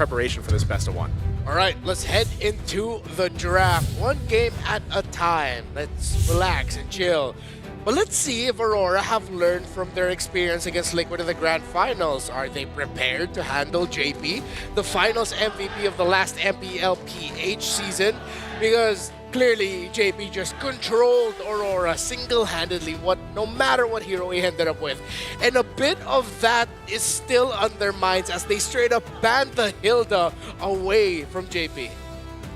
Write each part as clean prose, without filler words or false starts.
preparation for this best of one. All right, let's head into the draft. One game at a time. Let's relax and chill. But let's see if Aurora have learned from their experience against Liquid in the Grand Finals. Are they prepared to handle JP, the Finals MVP of the last MLBB PH season? Because clearly JP just controlled Aurora single-handedly, no matter what hero he ended up with. And a bit of that is still on their minds as they straight up banned the Hilda away from JP.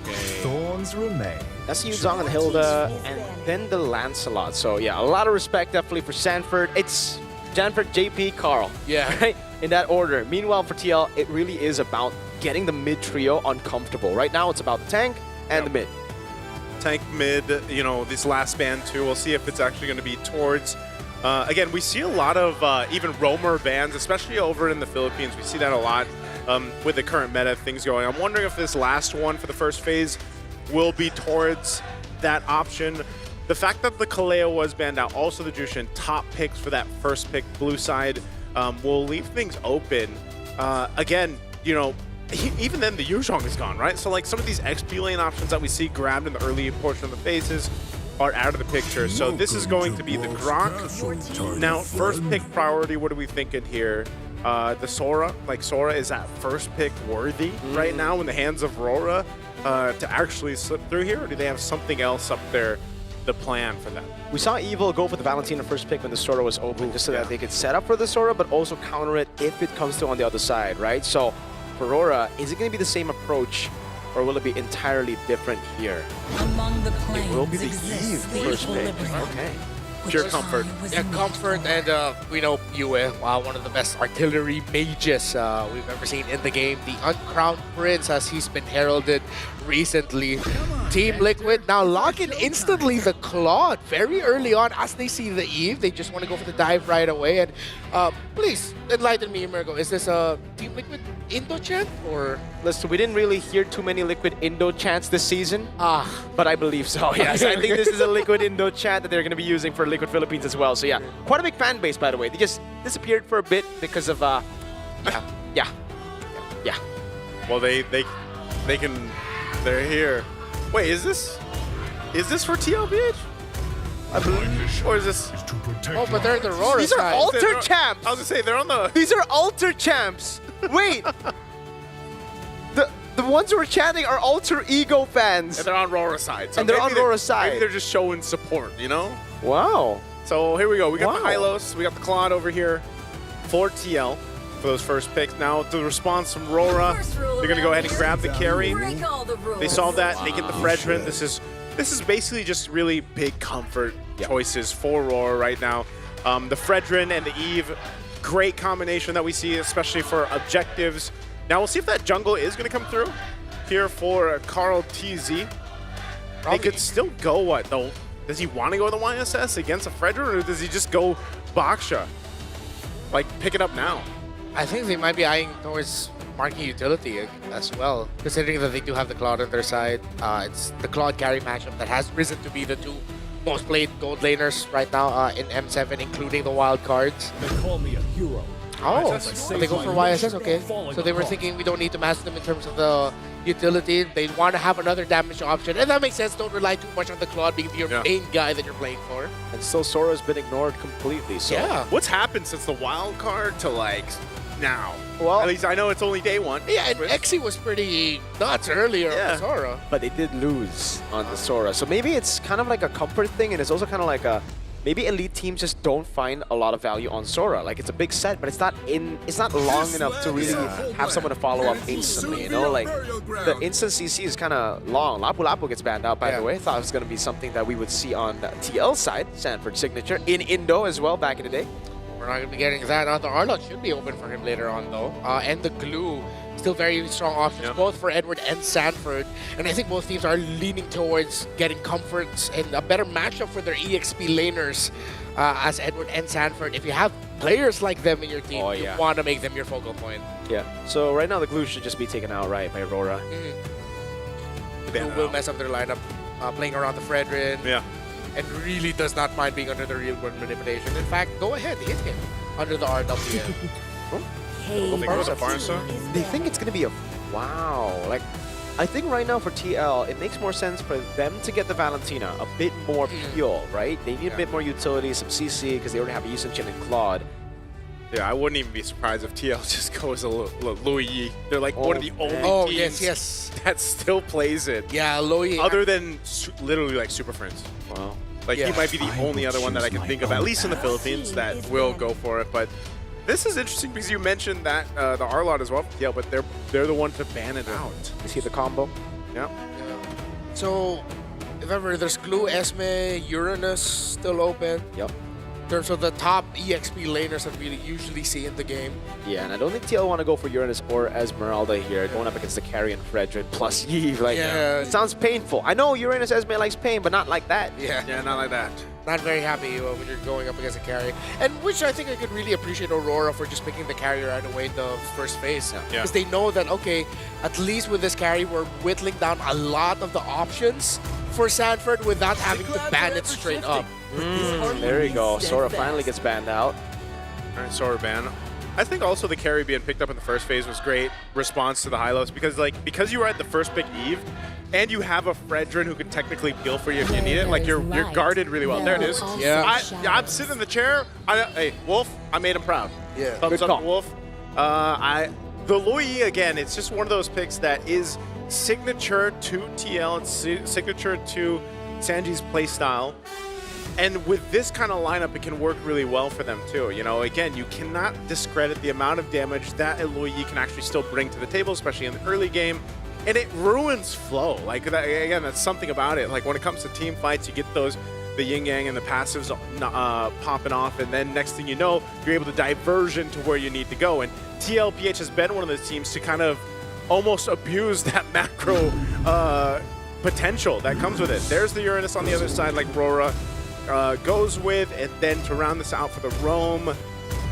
Thorns remain. That's Yuzong and Hilda, and then the Lancelot. So yeah, a lot of respect definitely for Sanford. It's Sanford, JP, Carl. Yeah. Right? In that order. Meanwhile, for TL, it really is about getting the mid trio uncomfortable. Right now, it's about the tank and the mid. Tank mid, you know, this last ban too. We'll see if it's actually going to be towards. Again, we see a lot of even roamer bans, especially over in the Philippines. We see that a lot with the current meta things going. I'm wondering if this last one for the first phase will be towards that option. The fact that the Kaleo was banned out, also the Jushin, top picks for that first pick, blue side, will leave things open. Again, you know, even then the Yuzhong is gone, right? So like some of these XP lane options that we see grabbed in the early portion of the phases are out of the picture. So this is going to be the Grok. Now, first pick priority, what are we thinking here? The Sora, like Sora is that first pick worthy right now in the hands of Aurora to actually slip through here, or do they have something else up there, the plan for them? We saw Evil go for the Valentina first pick when the Sora was open, just so that they could set up for the Sora, but also counter it if it comes to on the other side, right? So for Aurora, is it going to be the same approach, or will it be entirely different here? Among the It will be the Eve first pick. Okay. Pure comfort. Yeah, comfort, and we know Yue, one of the best artillery mages we've ever seen in the game. The uncrowned prince, as he's been heralded recently. Team Liquid now lock in instantly the Claude very early on as they see the Eve. They just want to go for the dive right away. And please enlighten me, Emergo. Is this a Team Liquid Indo chant or? Listen, we didn't really hear too many Liquid Indo chants this season. Ah, But I believe so, yes. I think this is a Liquid Indo chant that they're going to be using for Liquid Philippines as well. So yeah, quite a big fan base, by the way. They just disappeared for a bit because of, yeah. Well, they can, they're here. Wait, is this for TLBH? I believe, or is this? oh, but they're the Aurora These are side. altar champs! I was gonna say they're on the. These are altar champs! Wait! The ones who are chanting are alter ego fans! And they're on Aurora side. So And they're maybe on Aurora side. Maybe they're just showing support, you know? Wow. So here we go. We got the Wow. Hylos, we got the Claude over here for TL for those first picks. Now the response from Aurora, they're gonna go ahead and grab the carry. They solve that. They get the Fredrin. This is basically just really big comfort choices for Aurora right now. The Fredrin and the Eve, great combination that we see, especially for objectives. Now we'll see if that jungle is going to come through here for Carl TZ. They could still go what though? Does he want to go the YSS against a Fredrin, or does he just go Baksha? Like pick it up now. I think they might be eyeing towards marking utility as well, considering that they do have the Claude on their side. It's the Claude carry matchup that has risen to be the two most played gold laners right now in M7, including the wild cards. They call me a hero. Oh, so they go for YSS, okay. So they were thinking we don't need to master them in terms of the utility. They want to have another damage option, and that makes sense. Don't rely too much on the Claude being your main guy that you're playing for. And still Sora's been ignored completely, so... Yeah. What's happened since the wild card to like now? Well, at least I know it's only day one. Yeah, and Exy was pretty nuts earlier on Sora. But they did lose on the Sora. So maybe it's kind of like a comfort thing, and it's also kind of like a... Maybe elite teams just don't find a lot of value on Sora. Like, it's a big set, but it's not long enough to really have someone to follow up instantly, you know? Like, the instant CC is kind of long. Lapu Lapu gets banned out, by the way. Thought it was going to be something that we would see on the TL side, Sanford signature, in Indo as well, back in the day. We're not going to be getting that. The Arlot should be open for him later on, though. And the Glue, still very strong options, both for Edward and Sanford. And I think both teams are leaning towards getting comforts and a better matchup for their EXP laners as Edward and Sanford. If you have players like them in your team, you want to make them your focal point. Yeah. So right now, the Glue should just be taken out right by Aurora. Glue will mess up their lineup, playing around the Fredrin. Yeah. And really does not mind being under the real world manipulation. In fact, go ahead, hit him under the RWM. They think it's going to be a Wow. Like, I think right now for TL, it makes more sense for them to get the Valentina a bit more pure, right? They need a bit more utility, some CC, because they already have Yusun-Chin and Claude. Yeah, I wouldn't even be surprised if TL just goes a Louis Yi. They're like one of the only teams that still plays it. Yeah, Louis. Other than literally like Super Friends. Wow. Like he might be the only other one that I can think of, at least in the Philippines, that will go for it. But this is interesting because you mentioned that the R-Lot as well, yeah, but they're the one to ban it out. You see the combo? Yeah. So, if ever there's Glue, Esme, Uranus still open. Yep. In terms of the top EXP laners that we usually see in the game. Yeah, and I don't think TL want to go for Uranus or Esmeralda here, going up against the carry and Frederick plus Eve. Like, it sounds painful. I know Uranus Esme likes pain, but not like that. Yeah, not like that. Not very happy when you're going up against a carry. And which I think I could really appreciate Aurora for just picking the carry right away in the first phase. Because they know that, okay, at least with this carry, we're whittling down a lot of the options for Sanford without having to ban it straight up. There you go. Sora finally gets banned out. All right, Sora ban. I think also the carry being picked up in the first phase was great response to the Hylos because you were at the first pick Eve and you have a Fredrin who can technically peel for you if you need it. Like you're guarded really well. There it is. Yeah. I'm sitting in the chair. Hey, Wolf, I made him proud. Yeah. Thumbs up to Wolf. The Louis again, it's just one of those picks that is signature to TL. It's signature to Sanji's playstyle. And with this kind of lineup, it can work really well for them too. You know, again, you cannot discredit the amount of damage that Eloyi can actually still bring to the table, especially in the early game. And it ruins flow. Like, again, that's something about it. Like, when it comes to team fights, you get those, the yin-yang and the passives popping off, and then next thing you know, you're able to diversion to where you need to go. And TLPH has been one of those teams to kind of almost abuse that macro potential that comes with it. There's the Uranus on the other side, like Aurora goes with, and then to round this out for the Roam,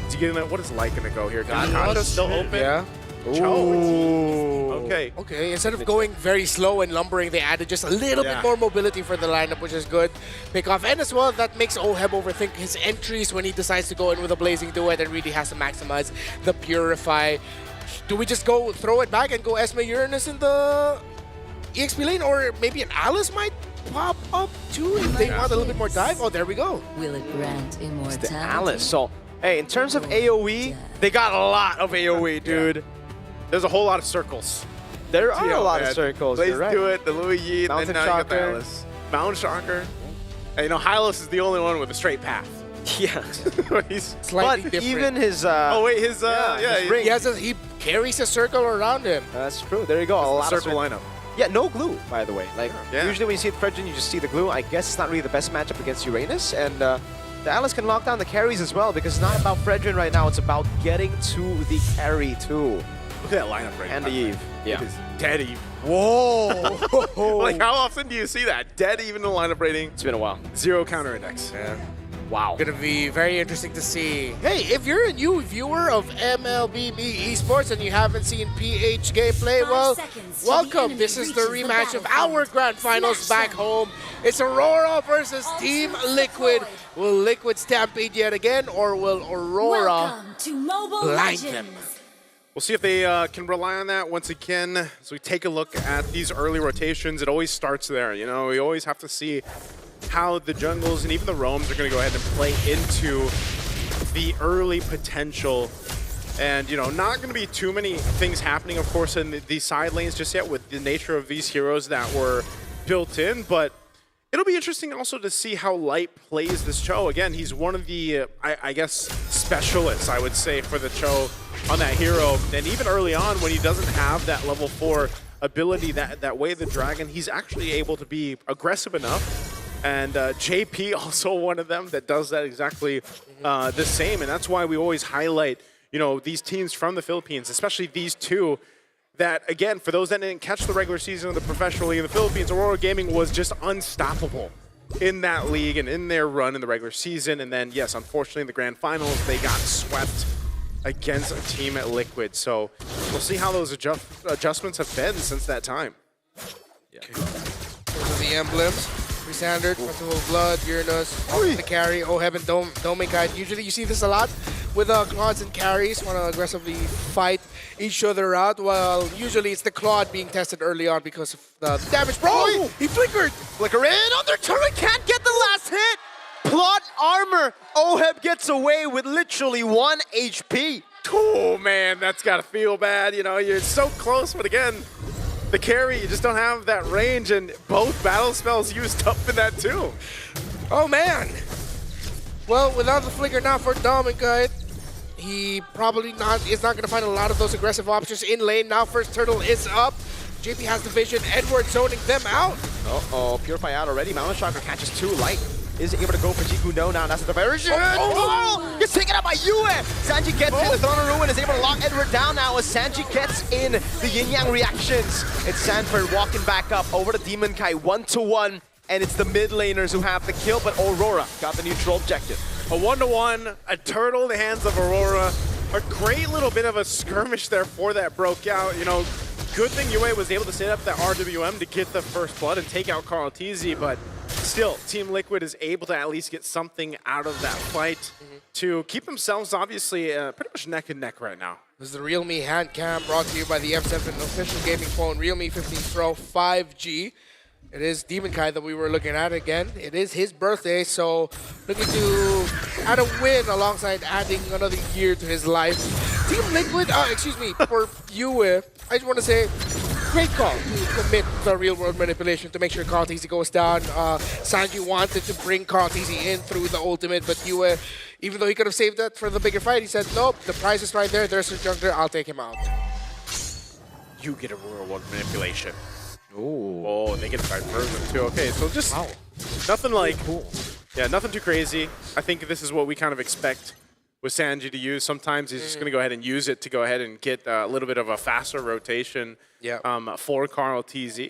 to get in there, what is Light gonna go here? Jakarta still open? Yeah. Ooh. Okay. Okay, instead of going very slow and lumbering, they added just a little bit more mobility for the lineup, which is good. Pick off, and as well, that makes Oheb overthink his entries when he decides to go in with a Blazing Duet and really has to maximize the Purify. Do we just go throw it back and go Esme Uranus in the EXP lane, or maybe an Alice might pop up too if they want a little bit more dive? Oh, there we go. Will it grant immortality? It's the Alice. So, hey, in terms of AoE, they got a lot of AoE, dude. There's a whole lot of circles. There are a lot of circles. Blaze You're right. do it, the Louis Yi, and then now you got the Shocker. Alice. Mountain Shocker. And, you know, Hylos is the only one with a straight path. Yeah. He's Slightly But different. even his... oh wait, his his ring. he carries a circle around him. That's true. There you go. A lot of circle lineup. Yeah, no glue, by the way. Like, Yeah. usually when you see the Fredrin, you just see the glue. I guess it's not really the best matchup against Uranus. And the Alice can lock down the carries as well, because it's not about Fredrin right now. It's about getting to the carry, too. Look at that lineup right And now. the Eve. Yeah. It is dead Eve. Whoa! Like, how often do you see that? Dead Eve in the lineup rating. It's been a while. 0 counter index. Yeah. Wow. Gonna be very interesting to see. Hey, if you're a new viewer of MLBB Esports and you haven't seen PH gameplay, well, welcome. This is the rematch of our grand finals back home. It's Aurora versus Team Liquid. Will Liquid stampede yet again, or will Aurora Welcome to Mobile blind Legends. them? We'll see if they can rely on that once again. As we take a look at these early rotations, it always starts there. You know, we always have to see how the jungles and even the roams are going to go ahead and play into the early potential. And, you know, not going to be too many things happening, of course, in the side lanes just yet with the nature of these heroes that were built in. But it'll be interesting also to see how Light plays this Cho. Again, he's one of the, I guess, specialists, I would say, for the Cho on that hero. And even early on, when he doesn't have that level 4 ability, that way the Dragon, he's actually able to be aggressive enough. And JP also one of them that does that exactly the same. And that's why we always highlight, you know, these teams from the Philippines, especially these two, that, again, for those that didn't catch the regular season of the professional league in the Philippines, Aurora Gaming was just unstoppable in that league and in their run in the regular season. And then, yes, unfortunately, in the grand finals, they got swept against a team at Liquid. So we'll see how those adjustments have been since that time. Those are the emblems. Standard, Festival of Blood, Uranus, the carry, Oheb and Domingkite. Usually you see this a lot with Claudes and carries want to aggressively fight each other out, while usually it's the Claude being tested early on because of the damage. Bro, he flickered! Flicker in, under turret, can't get the last hit! Plot armor, Oheb gets away with literally 1 HP. Oh man, that's gotta feel bad. You know, you're so close, but again, the carry, you just don't have that range, and both battle spells used up in that too. Oh man! Well, without the flicker now for Domingkite, he probably is not going to find a lot of those aggressive options in lane. Now first turtle is up. JP has the vision, Edward zoning them out. Uh-oh, Purify out already. Mountain Shocker catches 2 light. Is able to go for Jiku no now. That's the diversion. Oh! Gets taken out by Yue. Sanji gets in. The Throne of Ruin is able to lock Edward down now as Sanji gets in the yin-yang reactions. It's Sanford walking back up over to Demon Kai 1-1. And it's the mid laners who have the kill, but Aurora got the neutral objective. A 1-1, a turtle in the hands of Aurora. A great little bit of a skirmish there for that broke out. You know, good thing Yue was able to set up that RWM to get the first blood and take out Carl TZ, but still, Team Liquid is able to at least get something out of that fight to keep themselves obviously pretty much neck and neck right now. This is the Realme hand cam brought to you by the M7 official gaming phone, Realme 15 Pro 5G. It is Demon Kai that we were looking at again. It is his birthday, so looking to add a win alongside adding another year to his life. Team Liquid, for Yue, I just want to say, great call to commit the real-world manipulation to make sure Carl TZ goes down. Sanji wanted to bring Carl TZ in through the ultimate, but Yue, even though he could have saved that for the bigger fight, he said, nope, the prize is right there. There's a jungler, I'll take him out. You get a real-world manipulation. Ooh. Oh, they get a diversion too. Okay, so just nothing like, yeah, nothing too crazy. I think this is what we kind of expect with Sanji to use. Sometimes he's just going to go ahead and use it to go ahead and get a little bit of a faster rotation for Carl TZ.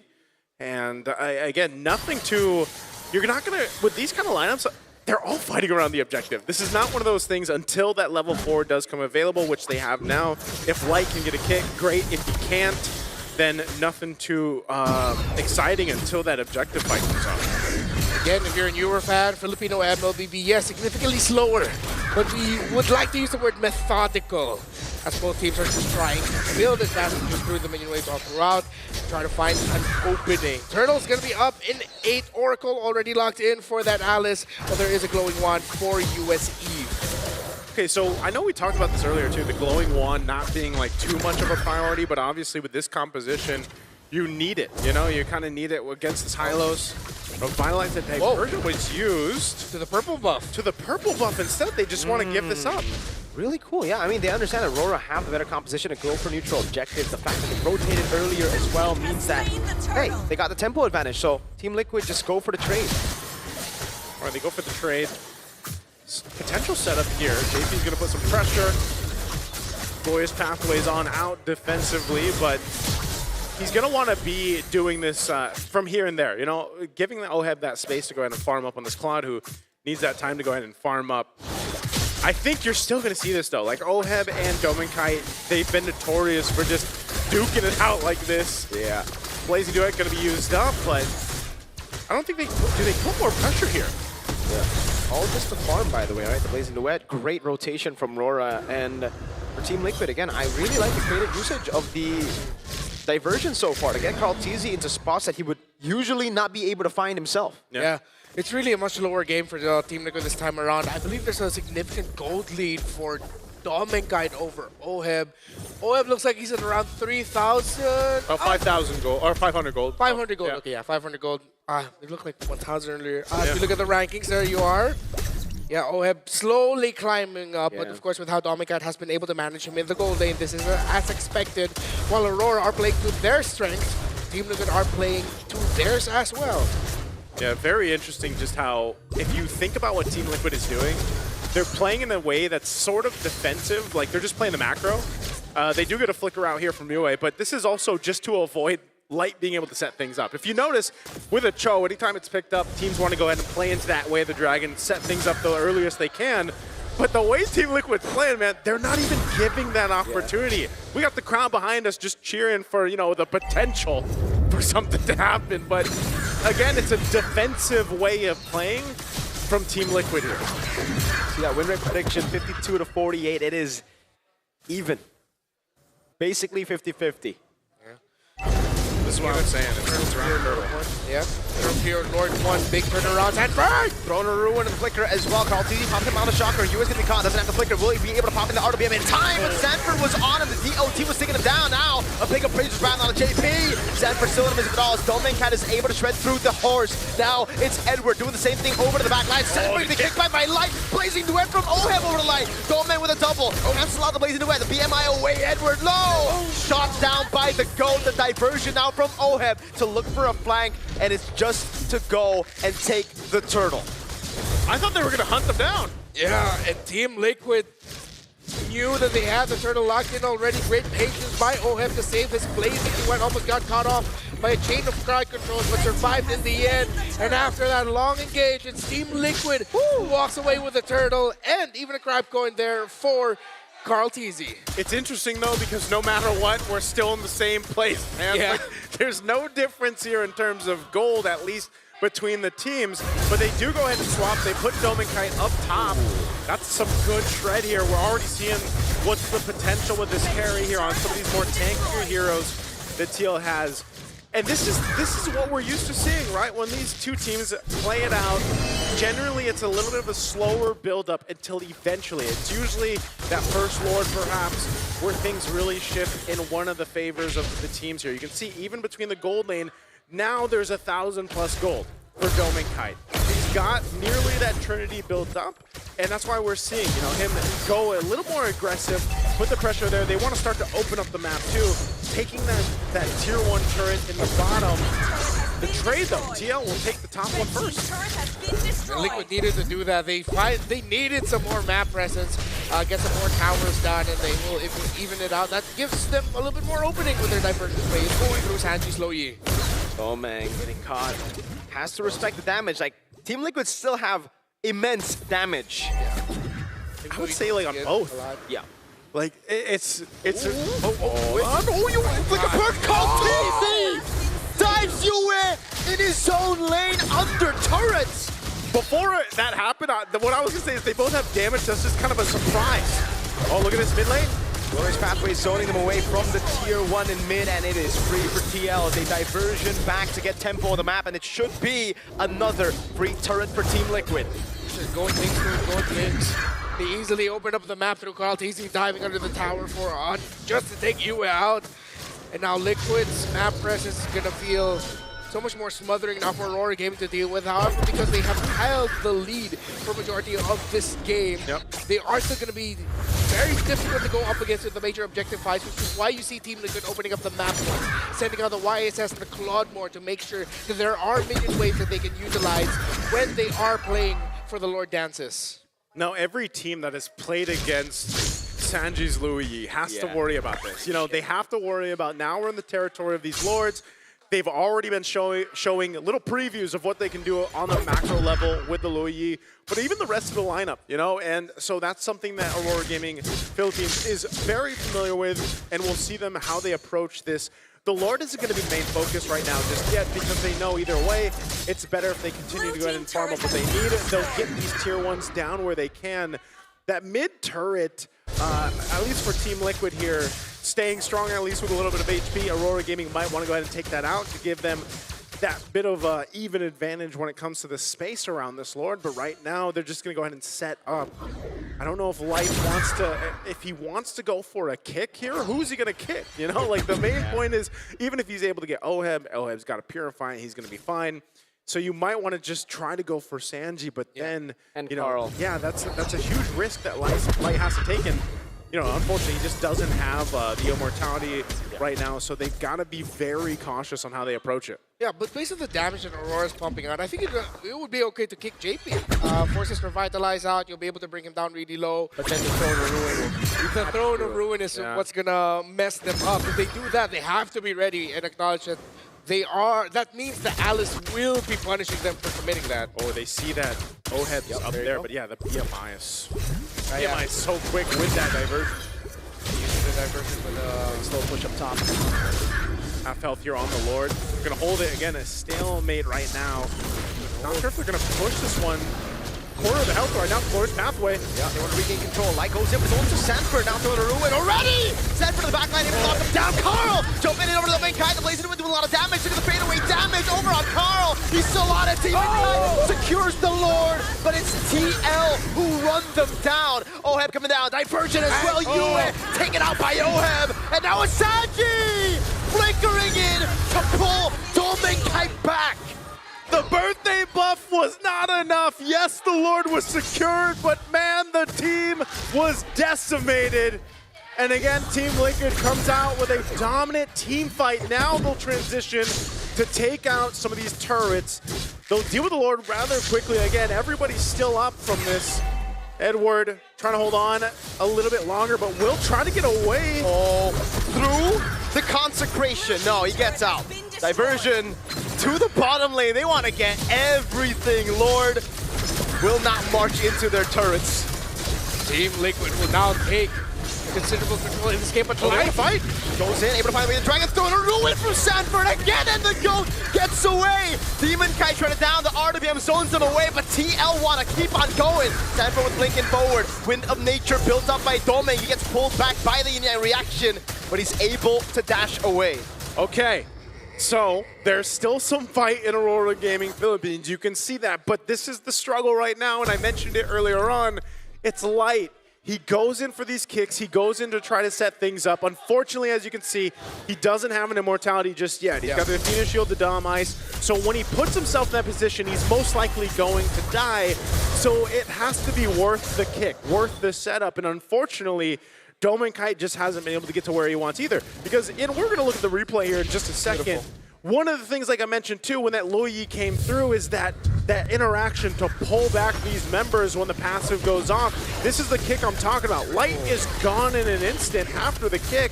And again, nothing too, you're not going to, with these kind of lineups, they're all fighting around the objective. This is not one of those things until that level 4 does come available, which they have now. If Light can get a kick, great. If he can't, then nothing too exciting until that objective fight comes up. Again, if you're a newer fan, Filipino MLBB, yes, significantly slower, but we would like to use the word methodical, as both teams are just trying to build advantages through the minion waves all throughout, trying to find an opening. Turtle's going to be up in 8, Oracle already locked in for that Alice, but there is a glowing wand for USE. Okay, so I know we talked about this earlier too, the glowing wand not being like too much of a priority, but obviously with this composition, you need it. You know, you kind of need it against this Hylos. Vitalize that diversion was used to the purple buff. To the purple buff instead. They just want to give this up. Really cool, yeah. I mean, they understand that Aurora have a better composition to go for neutral objectives. The fact that they rotated earlier as well means that, hey, they got the tempo advantage. So Team Liquid just go for the trade. All right, they go for the trade. Potential setup here. JP's going to put some pressure. Glorious Pathways on out defensively, but he's going to want to be doing this from here and there. You know, giving the Oheb that space to go ahead and farm up on this Claude, who needs that time to go ahead and farm up. I think you're still going to see this, though. Like, Oheb and Domingkite, they've been notorious for just duking it out like this. Yeah. Blazing Duet going to be used up, but I don't think they... Do they put more pressure here? Yeah. All just the farm, by the way, right? The Blazing Duet. Great rotation from Aurora. And for Team Liquid, again, I really like the creative usage of the diversion so far to get Carl TZ into spots that he would usually not be able to find himself. Yeah. It's really a much lower game for Team Liquid this time around. I believe there's a significant gold lead for Domingkite over Oheb. Oheb looks like he's at around 3,000. 5,000 gold, or 500 gold. 500 gold, okay, yeah, 500 gold. It looked like 1,000 earlier. If you look at the rankings, there you are. Yeah, Oheb slowly climbing up, but of course with how Domingkite has been able to manage him in the gold lane, this is as expected. While Aurora are playing to their strength, Team Liquid are playing to theirs as well. Yeah, very interesting just how, if you think about what Team Liquid is doing, they're playing in a way that's sort of defensive, like they're just playing the macro. They do get a flicker out here from Yue, but this is also just to avoid Light being able to set things up. If you notice, with a Cho, anytime it's picked up, teams want to go ahead and play into that way of the Dragon, set things up the earliest they can. But the way Team Liquid's playing, man, they're not even giving that opportunity. Yeah. We got the crowd behind us just cheering for, you know, the potential for something to happen, but again, it's a defensive way of playing from Team Liquid here. See that win rate prediction, 52 to 48. It is even. Basically 50-50. This is what I'm saying. It's around turtle. Yeah. From here, Lord 1, big turnarounds, and burn! Throwing a ruin and the flicker as well. Carl TZ popped him out of shocker. US gonna be caught. Doesn't have the flicker. Will he be able to pop in the RWM in time? But Sanford was on and the DOT was taking him down. Now a big appraisal round on the JP. Sanford still in the midst of it all. Stoneman Cat is able to shred through the horse. Now it's Edward doing the same thing over to the back line. Sanford the kick back by Light. Blazing duet from Oheb over the line. Stoneman with a double. Cancel out the blazing duet. The BMI away. Edward low. Shot down by the goat. The diversion now from Oheb to look for a flank, and it's just to go and take the turtle. I thought they were going to hunt them down. Yeah, and Team Liquid knew that they had the turtle locked in already. Great patience by Oheb to save his blazing duet. Almost got caught off by a chain of crowd controls, but survived in the end. And after that long engage, it's Team Liquid who walks away with the turtle, and even a crab coin there for Carl TZ. It's interesting, though, because no matter what, we're still in the same place, man. Yeah. Like, there's no difference here in terms of gold, at least between the teams. But they do go ahead and swap. They put Dome and Kite up top. That's some good shred here. We're already seeing what's the potential with this carry here on some of these more tankier heroes that TL has. And this is what we're used to seeing, right? When these two teams play it out, generally it's a little bit of a slower build-up until eventually. It's usually that first Lord, perhaps, where things really shift in one of the favors of the teams here. You can see even between the gold lane, now there's 1,000+ gold for Dome and Kite. He's got nearly that Trinity built up, and that's why we're seeing, you know, him go a little more aggressive, put the pressure there. They want to start to open up the map too, taking that tier 1 turret in the bottom. The trade though, TL will take the top one first. And Liquid needed to do that. They needed some more map presence, get some more towers done, and they will even it out. That gives them a little bit more opening with their diversion play. It's going through Sanji Slowyi. Oh man, getting caught. Has to respect the damage. Like, Team Liquid still have immense damage. I would say like on both. Yeah. Like it's you like a bird called TZ! Dives you in his own lane under turrets! Before that happened, what I was gonna say is they both have damage. That's just kind of a surprise. Oh, look at this mid lane. Glorious Pathway zoning them away from the tier 1 in mid, and it is free for TL. They diversion back to get tempo on the map, and it should be another free turret for Team Liquid. Going things through gold things. They easily open up the map through Carl TZ diving under the tower for on just to take you out. And now Liquid's map presence is gonna feel so much more smothering now for Aurora Gaming to deal with. However, because they have held the lead for majority of this game, they are still going to be very difficult to go up against with the major objective fights, which is why you see Team Liquid opening up the map, sending out the YSS and the Claude to make sure that there are minion waves that they can utilize when they are playing for the Lord Dances. Now, every team that has played against Sanji's Louis has to worry about this. You know, they have to worry about, now we're in the territory of these Lords. They've already been showing little previews of what they can do on the macro level with the Louis, but even the rest of the lineup, you know? And so that's something that Aurora Gaming Philippines is very familiar with, and we'll see them how they approach this. The Lord isn't going to be the main focus right now just yet, because they know either way, it's better if they continue to go ahead and farm up what they need. They'll get these tier 1s down where they can. That mid turret, at least for Team Liquid here, staying strong at least with a little bit of HP. Aurora Gaming might want to go ahead and take that out to give them that bit of even advantage when it comes to the space around this Lord. But right now, they're just going to go ahead and set up. I don't know if Light wants to, if he wants to go for a kick here, who's he going to kick? You know, like the main point is, even if he's able to get Oheb, Oheb's got to purify, he's going to be fine. So you might want to just try to go for Sanji, but then, and you know, Carl. yeah, that's a huge risk that Light has to take. And, you know, unfortunately, he just doesn't have the immortality right now, so they've got to be very cautious on how they approach it. Yeah, but based on the damage that Aurora's pumping out, I think it would be okay to kick JP. Force his Revitalize out, you'll be able to bring him down really low. But then the Throne of Ruin. The Throne of Ruin is what's gonna mess them up. If they do that, they have to be ready and acknowledge that that means that Alice will be punishing them for committing that. Oh, they see that Oheb's up there, but yeah, the BMI is so quick with that diversion. Using the diversion with slow push up top. half health here on the Lord. We're gonna hold it again, a stalemate right now. Not sure if they're gonna push this one. Quarter of the health right now, Lord's pathway. Yeah, they want to regain control. Light goes in, but it's also Sanford now throwing a ruin already! Sanford to the back line, able to lock him down. Carl jumping in over to the main kite, blazing him doing a lot of damage. Look at the fadeaway damage over on Carl. He's still on it. Team secures the Lord, but it's TL who run them down. Oheb coming down, diversion as well. Yue taken out by Oheb, and now it's Sanji flickering in to pull Dolmen Kite back. The birthday buff was not enough. Yes, the Lord was secured, but man, the team was decimated. And again, Team Liquid comes out with a dominant team fight. Now they'll transition to take out some of these turrets. They'll deal with the Lord rather quickly. Again, everybody's still up from this. Edward trying to hold on a little bit longer, but will try to get away. Oh, through the consecration. No, he gets out. Diversion to the bottom lane. They want to get everything. Lord will not march into their turrets. Team Liquid will now take considerable control in this game, but trying to fight. Goes in, able to find a way. The Dragon's throwing a ruin from Sanford again, and the GOAT gets away. Demon Kite trying to down the RWM, zones them away, but TL want to keep on going. Sanford with blinking forward. Wind of Nature built up by Dome. He gets pulled back by the Yin reaction, but he's able to dash away. Okay, so there's still some fight in Aurora Gaming Philippines. You can see that, but this is the struggle right now, and I mentioned it earlier on. It's Light. He goes in for these kicks. He goes in to try to set things up. Unfortunately, as you can see, he doesn't have an immortality just yet. He's got the Athena Shield, the Dom Ice. So when he puts himself in that position, he's most likely going to die. So it has to be worth the kick, worth the setup. And unfortunately, Doman Kite just hasn't been able to get to where he wants either. Because we're going to look at the replay here in just a second. Beautiful. One of the things, like I mentioned too, when that Luyi came through is that interaction to pull back these members when the passive goes off. This is the kick I'm talking about. Light is gone in an instant after the kick,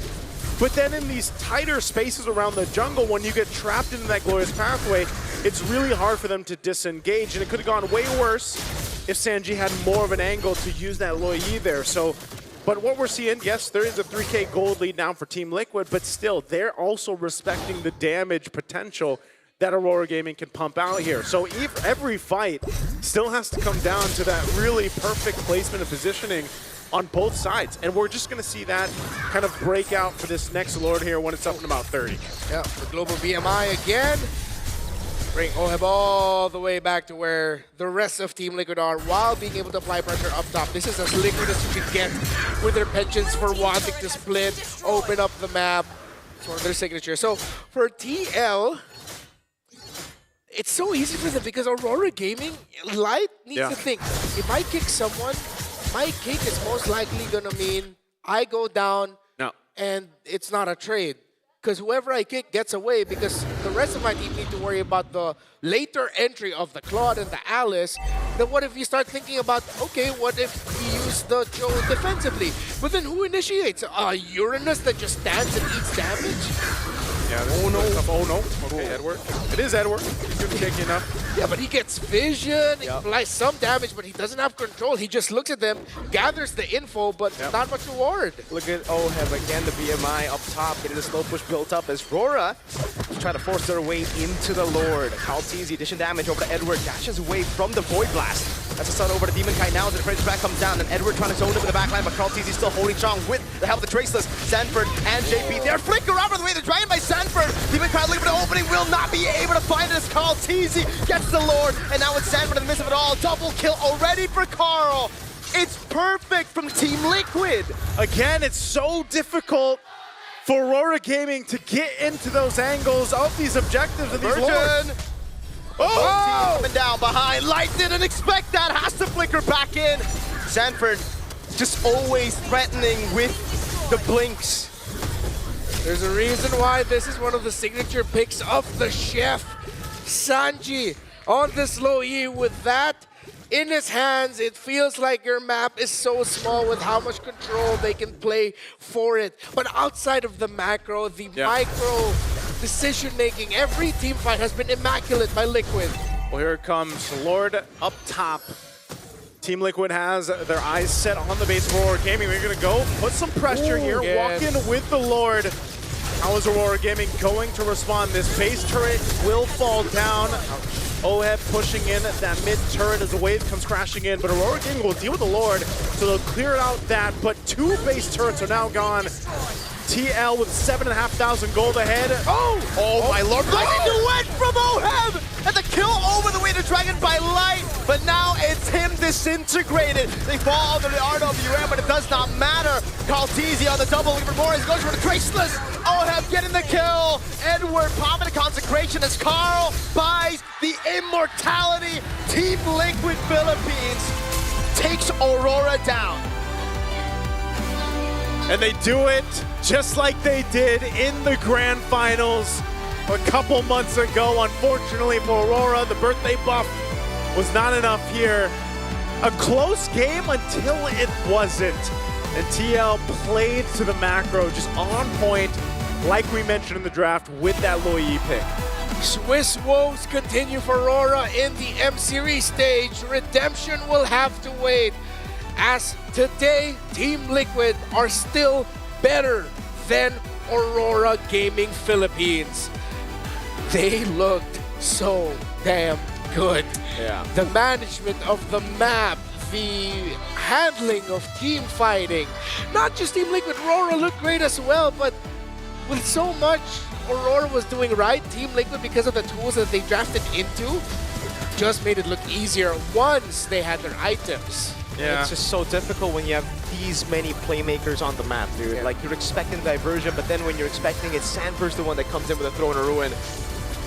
but then in these tighter spaces around the jungle, when you get trapped into that glorious pathway, it's really hard for them to disengage, and it could have gone way worse if Sanji had more of an angle to use that Luyi there. So. But what we're seeing, yes, there is a 3K gold lead now for Team Liquid, but still, they're also respecting the damage potential that Aurora Gaming can pump out here. So every fight still has to come down to that really perfect placement and positioning on both sides. And we're just going to see that kind of break out for this next Lord here when it's up in about 30. Yeah, the global BMI again. Bring Oheb all the way back to where the rest of Team Liquid are while being able to apply pressure up top. This is as liquid as you can get with their penchants for wanting to split, open up the map for their signature. So for TL, it's so easy for them because Aurora Gaming, Light needs to think, if I kick someone, my kick is most likely going to mean I go down and it's not a trade. Because whoever I kick gets away, because the rest of my team need to worry about the later entry of the Claude and the Alice. Then what if you start thinking about, okay, what if we use the Joe defensively? But then who initiates? Uranus that just stands and eats damage? Yeah, oh no. Okay, Edward. It is Edward. He's going to kick enough. Yeah, but he gets vision, he applies some damage, but he doesn't have control. He just looks at them, gathers the info, but not much reward. Look at Oheb again, the BMI up top, getting the slow push built up as Rora trying to force their way into the Lord. Kaltizi, addition damage over to Edward, dashes away from the Void Blast. That's a stun over to Demon Kite now as the defensive back comes down, and Edward trying to zone him in the back line, but Kaltizi still holding strong with the help of the Traceless. Sanford and JP there, flicker out of the way, they're dragged by Sanford. Demon Kite looking for the opening, will not be able to find it as Kaltizi gets the Lord, and now it's Sanford in the midst of it all. Double kill already for Carl. It's perfect from Team Liquid. Again, it's so difficult for Aurora Gaming to get into those angles of these objectives and these Lords. Oh! Coming down behind. Light didn't expect that. Has to flicker back in. Sanford just always threatening with the blinks. There's a reason why this is one of the signature picks of the chef. Sanji on the slow E with that in his hands. It feels like your map is so small with how much control they can play for it. But outside of the macro, the micro decision-making, every team fight has been immaculate by Liquid. Well, here it comes. Lord up top. Team Liquid has their eyes set on the base of Aurora Gaming. We're going to go put some pressure here, walk in with the Lord. How is Aurora Gaming going to respond? This base turret will fall down. Oheb pushing in that mid turret as the wave comes crashing in, but Aurora Gaming will deal with the Lord, so they'll clear out that, but 2 base turrets are now gone. TL with 7,500 gold ahead. Oh my lord, blessing duet from Oheb! And the kill over the way to Dragon by Light, but now it's him disintegrated. They fall under the RWM, but it does not matter. Carl Teasy on the double, even more, he goes for the Traceless. Oheb getting the kill. Edward popping the consecration as Carl buys the immortality. Team Liquid Philippines takes Aurora down. And they do it just like they did in the grand finals a couple months ago. Unfortunately for Aurora, the birthday buff was not enough here. A close game until it wasn't. And TL played to the macro, just on point, like we mentioned in the draft with that Loyi pick. Swiss woes continue for Aurora in the M Series stage. Redemption will have to wait, as today Team Liquid are still better than Aurora Gaming Philippines. They looked so damn good. Yeah. The management of the map, the handling of team fighting, not just Team Liquid, Aurora looked great as well, but with so much Aurora was doing right, Team Liquid, because of the tools that they drafted into, just made it look easier once they had their items. Yeah. It's just so difficult when you have these many playmakers on the map, dude. Yeah. Like, you're expecting diversion, but then when you're expecting it, Sanford's the one that comes in with a throw and a ruin.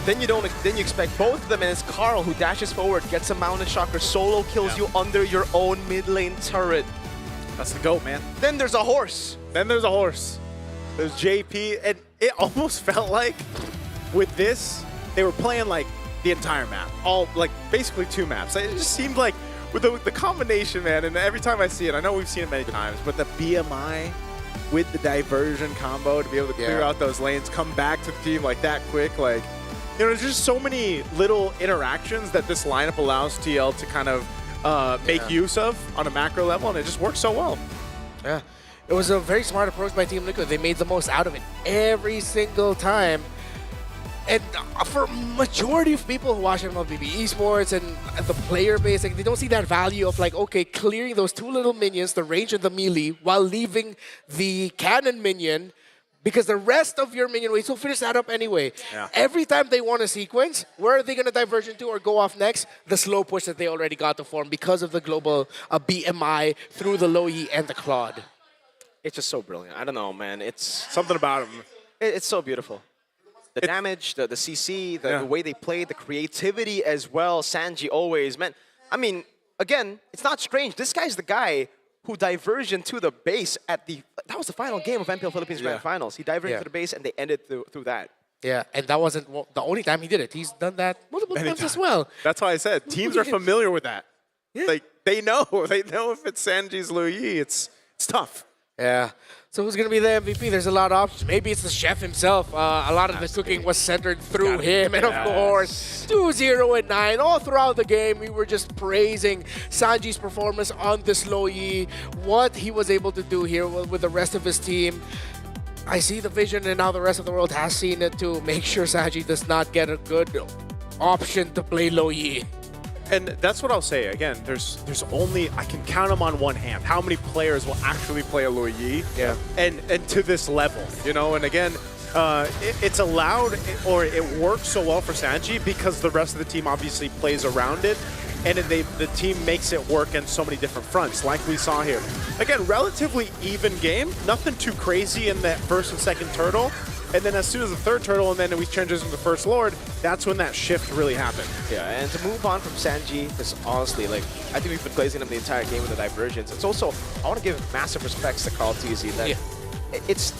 Then you expect both of them, and it's Carl who dashes forward, gets a mountain shocker, solo kills you under your own mid lane turret. That's the GOAT, man. Then there's a horse. Then there's a horse. There's JP, and it almost felt like with this, they were playing like the entire map. All, like, basically 2 maps. It just seemed like with the combination, man, and every time I see it, I know we've seen it many times, but the BMI with the diversion combo to be able to clear out those lanes, come back to the team like that quick, like, you know, there's just so many little interactions that this lineup allows TL to kind of make use of on a macro level, and it just works so well. Yeah, it was a very smart approach by Team Liquid. They made the most out of it every single time. And for majority of people who watch MLBB Esports and the player base, like, they don't see that value of, like, okay, clearing those 2 little minions, the range of the melee, while leaving the cannon minion, because the rest of your minion waves will finish that up anyway. Yeah. Every time they want a sequence, where are they going to diverge to or go off next? The slow push that they already got to form because of the global BMI through the Loyi and the Claude. It's just so brilliant. I don't know, man. It's Something about him. it's so beautiful. The damage, the CC, the way they play, the creativity as well. Sanji always, man. I mean, again, it's not strange. This guy's the guy who diverged to the base at that was the final game of MPL Philippines Grand Finals. He diverged to the base and they ended through that. Yeah, and that wasn't the only time he did it. He's done that multiple times as well. That's why I said teams are familiar with that. Yeah. Like, they know if it's Sanji's Loyi, it's tough. Yeah. So who's going to be the MVP? There's a lot of options. Maybe it's the chef himself. A lot of the cooking was centered through him. And of course, 2-0 and 9. All throughout the game, we were just praising Sanji's performance on this Loyi, what he was able to do here with the rest of his team. I see the vision, and now the rest of the world has seen it to make sure Sanji does not get a good option to play Loyi. And that's what I'll say. Again, there's only, I can count them on one hand, how many players will actually play a Loyi. Yeah. And to this level, you know, and again, it's allowed, or it works so well for Sanji because the rest of the team obviously plays around it, and the team makes it work in so many different fronts, like we saw here. Again, relatively even game, nothing too crazy in that first and second turtle. And then as soon as the third turtle, and then we transition to the first Lord, that's when that shift really happened. Yeah, and to move on from Sanji, because honestly, like, I think we've been glazing him the entire game with the diversions. It's also, I want to give massive respects to Carl TZ. That it's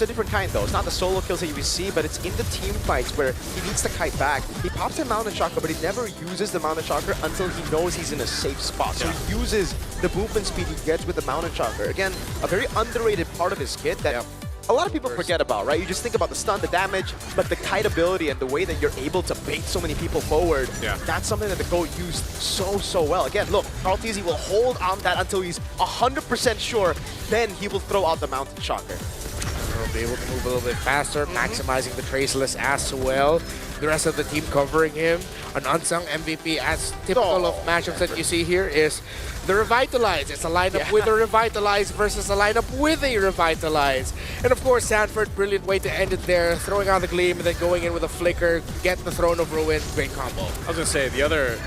a different kind though. It's not the solo kills that you see, but it's in the team fights where he needs to kite back. He pops a mountain chakra, but he never uses the mountain chakra until he knows he's in a safe spot. So he uses the movement speed he gets with the mountain chakra. Again, a very underrated part of his kit that a lot of people forget about, right? You just think about the stun, the damage, but the kite ability and the way that you're able to bait so many people forward, that's something that the GOAT used so well. Again, look, Carl TZ will hold on that until he's 100% sure, then he will throw out the mountain chakra. be able to move a little bit faster, maximizing the traceless as well. The rest of the team covering him. An unsung MVP, as typical of matchups that you see here, is the Revitalize. It's a lineup with a Revitalize versus a lineup with a Revitalize. And of course, Sanford, brilliant way to end it there, throwing out the Gleam and then going in with a Flicker, get the Throne of Ruin. Great combo. I was going to say, the other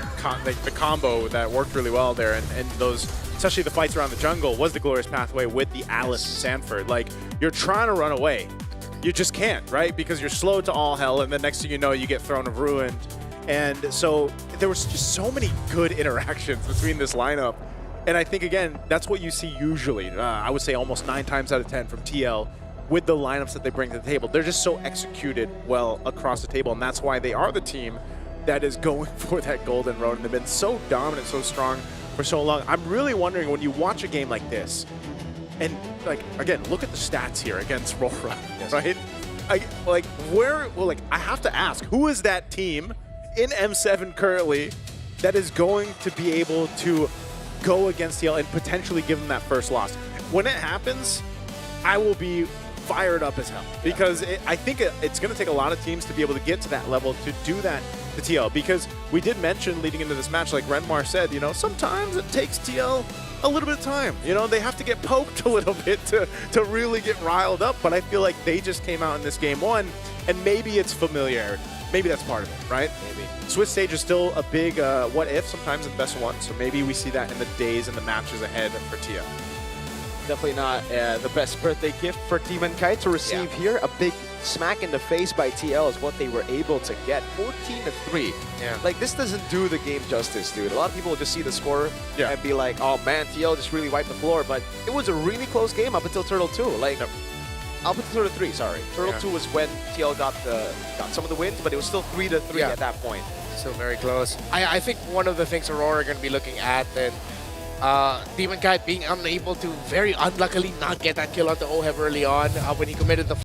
the combo that worked really well there, and those, especially the fights around the jungle, was the Glorious Pathway with the Alice and Sanford. Like, you're trying to run away. You just can't, right? Because you're slow to all hell, and the next thing you know, you get Throne of Ruin. And so there was just so many good interactions between this lineup. And I think, again, that's what you see usually. I would say almost 9 times out of 10 from TL with the lineups that they bring to the table. They're just so executed well across the table, and that's why they are the team that is going for that golden road. And they've been so dominant, so strong for so long. I'm really wondering, when you watch a game like this, and like, again, look at the stats here against Aurora, right? I have to ask, who is that team in M7 currently that is going to be able to go against TL and potentially give them that first loss? When it happens, I will be fired up as hell, because I think it's going to take a lot of teams to be able to get to that level to do that to TL, because we did mention leading into this match, like Renmar said, you know, sometimes it takes TL a little bit of time. You know, they have to get poked a little bit to really get riled up, but I feel like they just came out in this game one, and maybe it's familiarity. Maybe that's part of it, right? Maybe. Swiss stage is still a big what if, sometimes in the best of one, so maybe we see that in the days and the matches ahead for TL. Definitely not the best birthday gift for Demon Kite to receive here. A big smack in the face by TL is what they were able to get. 14-3. Yeah. Like, this doesn't do the game justice, dude. A lot of people will just see the score and be like, oh man, TL just really wiped the floor. But it was a really close game up until Turtle 2. Like, up until Turtle 3, sorry. Turtle 2 was when TL got some of the wins, but it was still 3-3 at that point. Still very close. I think one of the things Aurora are going to be looking at, and Demon Kite being unable to very unluckily not get that kill onto Oheb early on when he committed the